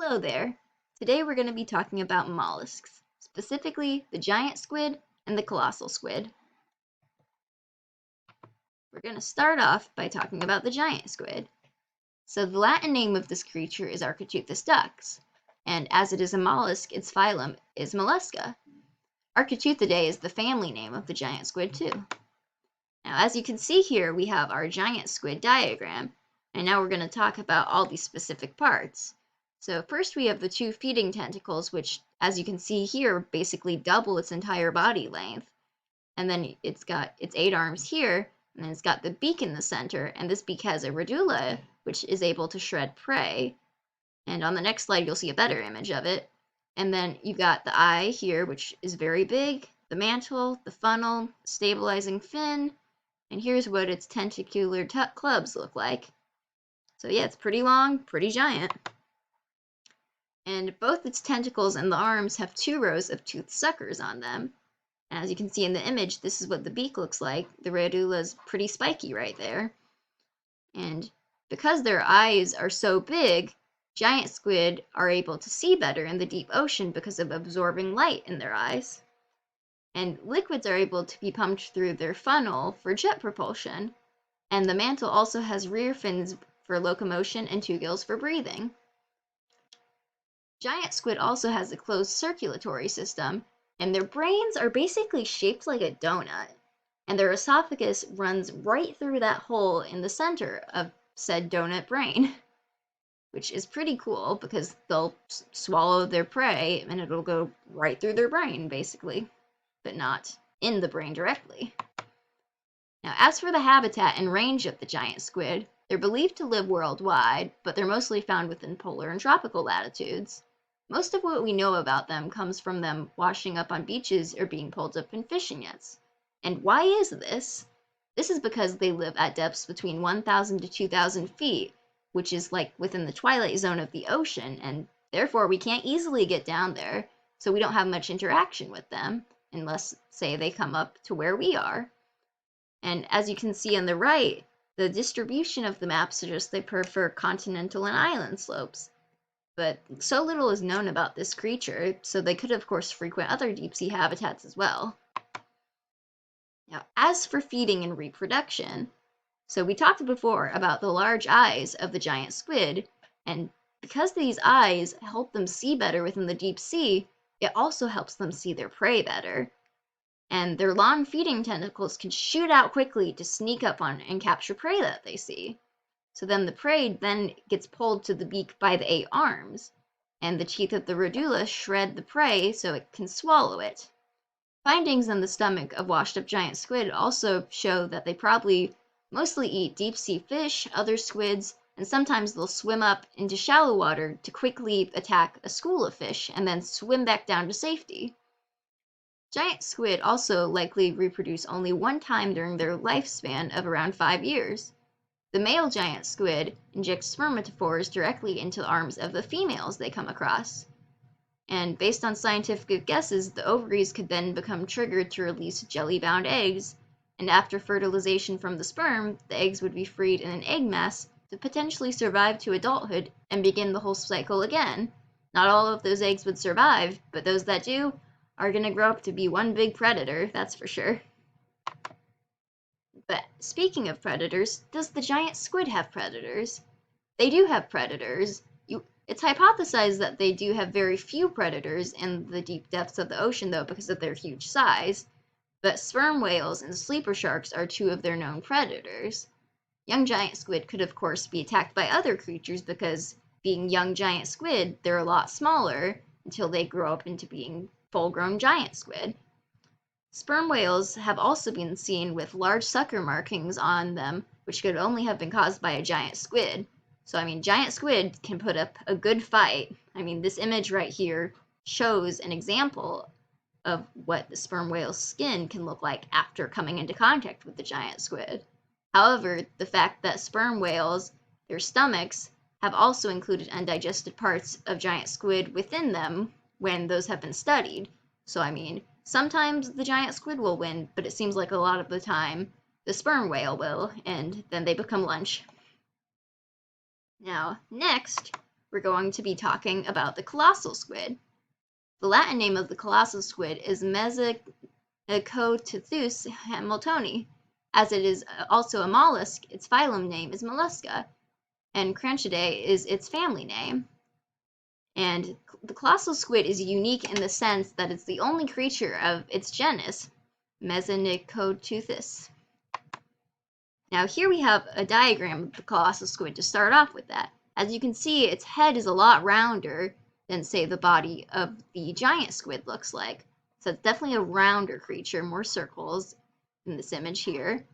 Hello there. Today we're going to be talking about mollusks, specifically the giant squid and the colossal squid. We're going to start off by talking about the giant squid. So the Latin name of this creature is Architeuthis dux, and as it is a mollusk, its phylum is Mollusca. Architeuthidae is the family name of the giant squid too. Now, as you can see here, we have our giant squid diagram, and now we're going to talk about all these specific parts. So first we have the two feeding tentacles, which, as you can see here, basically double its entire body length. And then it's got its 8 arms here, and then it's got the beak in the center, and this beak has a radula, which is able to shred prey. And on the next slide, you'll see a better image of it. And then you've got the eye here, which is very big, the mantle, the funnel, stabilizing fin, and here's what its tentacular clubs look like. So yeah, it's pretty long, pretty giant. And both its tentacles and the arms have 2 rows of toothed suckers on them. And as you can see in the image, this is what the beak looks like. The radula is pretty spiky right there. And because their eyes are so big, giant squid are able to see better in the deep ocean because of absorbing light in their eyes. And liquids are able to be pumped through their funnel for jet propulsion. And the mantle also has rear fins for locomotion and 2 gills for breathing. Giant squid also has a closed circulatory system, and their brains are basically shaped like a donut, and their esophagus runs right through that hole in the center of said donut brain, which is pretty cool because they'll swallow their prey and it'll go right through their brain, basically, but not in the brain directly. Now, as for the habitat and range of the giant squid, they're believed to live worldwide, but they're mostly found within polar and tropical latitudes. Most of what we know about them comes from them washing up on beaches or being pulled up in fishing nets. And why is this? This is because they live at depths between 1,000 to 2,000 feet, which is like within the twilight zone of the ocean, and therefore we can't easily get down there, so we don't have much interaction with them, unless, say, they come up to where we are. And as you can see on the right, the distribution of the map suggests they prefer continental and island slopes. But so little is known about this creature, so they could of course frequent other deep-sea habitats as well. Now, as for feeding and reproduction, so we talked before about the large eyes of the giant squid, and because these eyes help them see better within the deep sea, it also helps them see their prey better. And their long feeding tentacles can shoot out quickly to sneak up on and capture prey that they see. So then the prey then gets pulled to the beak by the 8 arms, and the teeth of the radula shred the prey so it can swallow it. Findings in the stomach of washed-up giant squid also show that they probably mostly eat deep-sea fish, other squids, and sometimes they'll swim up into shallow water to quickly attack a school of fish and then swim back down to safety. Giant squid also likely reproduce only 1 time during their lifespan of around 5 years. The male giant squid injects spermatophores directly into the arms of the females they come across. And based on scientific guesses, the ovaries could then become triggered to release jelly-bound eggs, and after fertilization from the sperm, the eggs would be freed in an egg mass to potentially survive to adulthood and begin the whole cycle again. Not all of those eggs would survive, but those that do are going to grow up to be one big predator, that's for sure. But speaking of predators, does the giant squid have predators? They do have predators. It's hypothesized that they do have very few predators in the deep depths of the ocean, though, because of their huge size. But sperm whales and sleeper sharks are 2 of their known predators. Young giant squid could, of course, be attacked by other creatures because, being young giant squid, they're a lot smaller until they grow up into being full-grown giant squid. Sperm whales have also been seen with large sucker markings on them, which could only have been caused by a giant squid. So, giant squid can put up a good fight. This image right here shows an example of what the sperm whale's skin can look like after coming into contact with the giant squid. However, the fact that sperm whales, their stomachs, have also included undigested parts of giant squid within them when those have been studied. So, sometimes the giant squid will win, but it seems like a lot of the time the sperm whale will, and then they become lunch. Now, next, we're going to be talking about the colossal squid. The Latin name of the colossal squid is Mezzacoteuthis hamiltoni. As it is also a mollusk, its phylum name is Mollusca, and Cranchidae is its family name. And the colossal squid is unique in the sense that it's the only creature of its genus, Mezzacoteuthis. Now here we have a diagram of the colossal squid to start off with that. As you can see, its head is a lot rounder than, say, the body of the giant squid looks like. So it's definitely a rounder creature, more circles in this image here.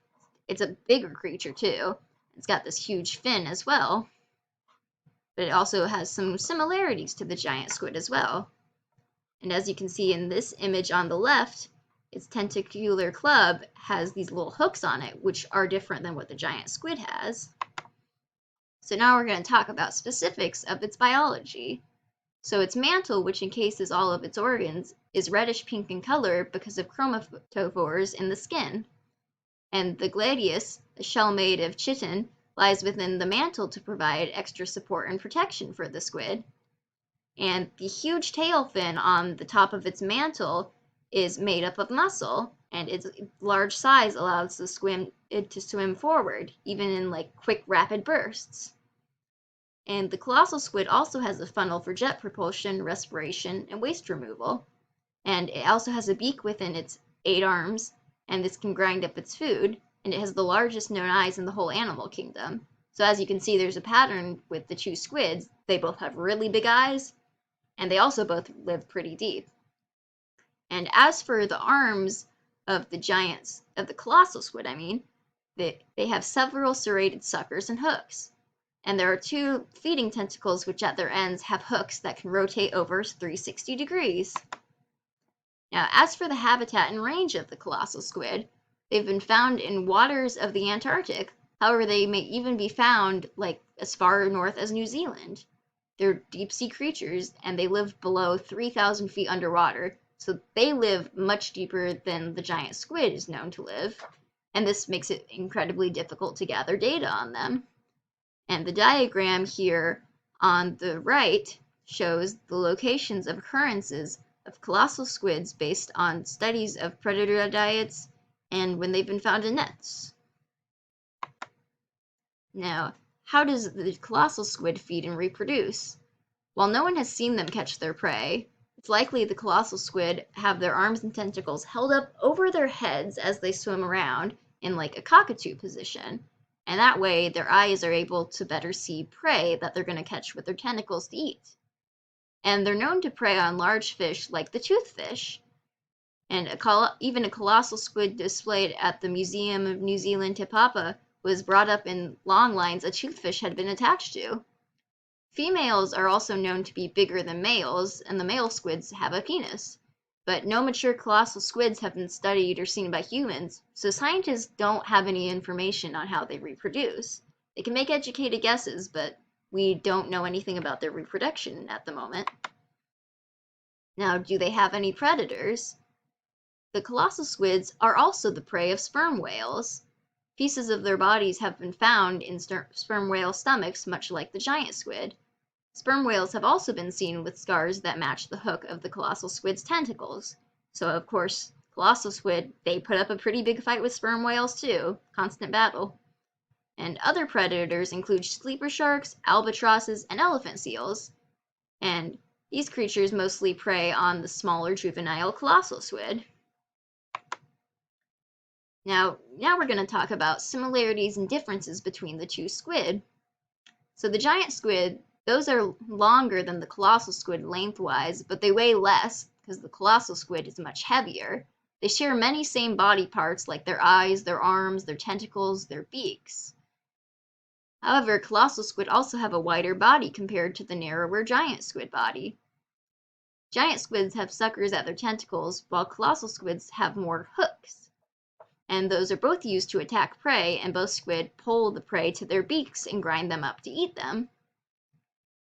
It's a bigger creature too. It's got this huge fin as well. But it also has some similarities to the giant squid as well. And as you can see in this image on the left, its tentacular club has these little hooks on it, which are different than what the giant squid has. So now we're going to talk about specifics of its biology. So its mantle, which encases all of its organs, is reddish pink in color because of chromatophores in the skin. And the gladius, a shell made of chitin, lies within the mantle to provide extra support and protection for the squid. And the huge tail fin on the top of its mantle is made up of muscle, and its large size allows it to swim forward, even in quick, rapid bursts. And the colossal squid also has a funnel for jet propulsion, respiration, and waste removal. And it also has a beak within its 8 arms, and this can grind up its food, and it has the largest known eyes in the whole animal kingdom. So as you can see, there's a pattern with the 2 squids. They both have really big eyes, and they also both live pretty deep. And as for the arms of the colossal squid, they have several serrated suckers and hooks. And there are 2 feeding tentacles which at their ends have hooks that can rotate over 360 degrees. Now, as for the habitat and range of the colossal squid, they've been found in waters of the Antarctic. However, they may even be found as far north as New Zealand. They're deep-sea creatures, and they live below 3,000 feet underwater, so they live much deeper than the giant squid is known to live, and this makes it incredibly difficult to gather data on them. And the diagram here on the right shows the locations of occurrences of colossal squids based on studies of predator diets and when they've been found in nets. Now, how does the colossal squid feed and reproduce? While no one has seen them catch their prey, it's likely the colossal squid have their arms and tentacles held up over their heads as they swim around in a cockatoo position. And that way, their eyes are able to better see prey that they're going to catch with their tentacles to eat. And they're known to prey on large fish like the toothfish. And even a colossal squid displayed at the Museum of New Zealand Te Papa was brought up in long lines a toothfish had been attached to. Females are also known to be bigger than males, and the male squids have a penis. But no mature colossal squids have been studied or seen by humans, so scientists don't have any information on how they reproduce. They can make educated guesses, but we don't know anything about their reproduction at the moment. Now, do they have any predators? The colossal squids are also the prey of sperm whales. Pieces of their bodies have been found in sperm whale stomachs, much like the giant squid. Sperm whales have also been seen with scars that match the hook of the colossal squid's tentacles. So, of course, colossal squid, they put up a pretty big fight with sperm whales too. Constant battle. And other predators include sleeper sharks, albatrosses, and elephant seals. And these creatures mostly prey on the smaller juvenile colossal squid. Now we're going to talk about similarities and differences between the 2 squid. So the giant squid, those are longer than the colossal squid lengthwise, but they weigh less because the colossal squid is much heavier. They share many same body parts like their eyes, their arms, their tentacles, their beaks. However, colossal squid also have a wider body compared to the narrower giant squid body. Giant squids have suckers at their tentacles, while colossal squids have more hooks. And those are both used to attack prey, and both squid pull the prey to their beaks and grind them up to eat them.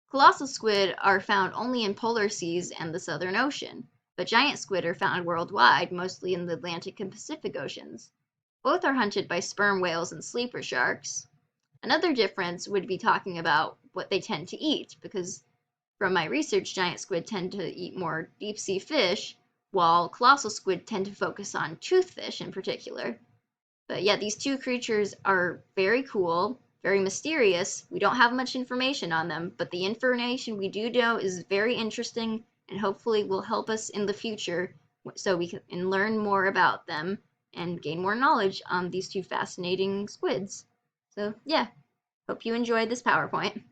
Colossal squid are found only in polar seas and the Southern Ocean, but giant squid are found worldwide, mostly in the Atlantic and Pacific Oceans. Both are hunted by sperm whales and sleeper sharks. Another difference would be talking about what they tend to eat, because from my research, giant squid tend to eat more deep sea fish, while colossal squid tend to focus on toothfish in particular. But yeah, these two creatures are very cool, very mysterious. We don't have much information on them, but the information we do know is very interesting and hopefully will help us in the future so we can learn more about them and gain more knowledge on these two fascinating squids. So yeah, hope you enjoyed this PowerPoint.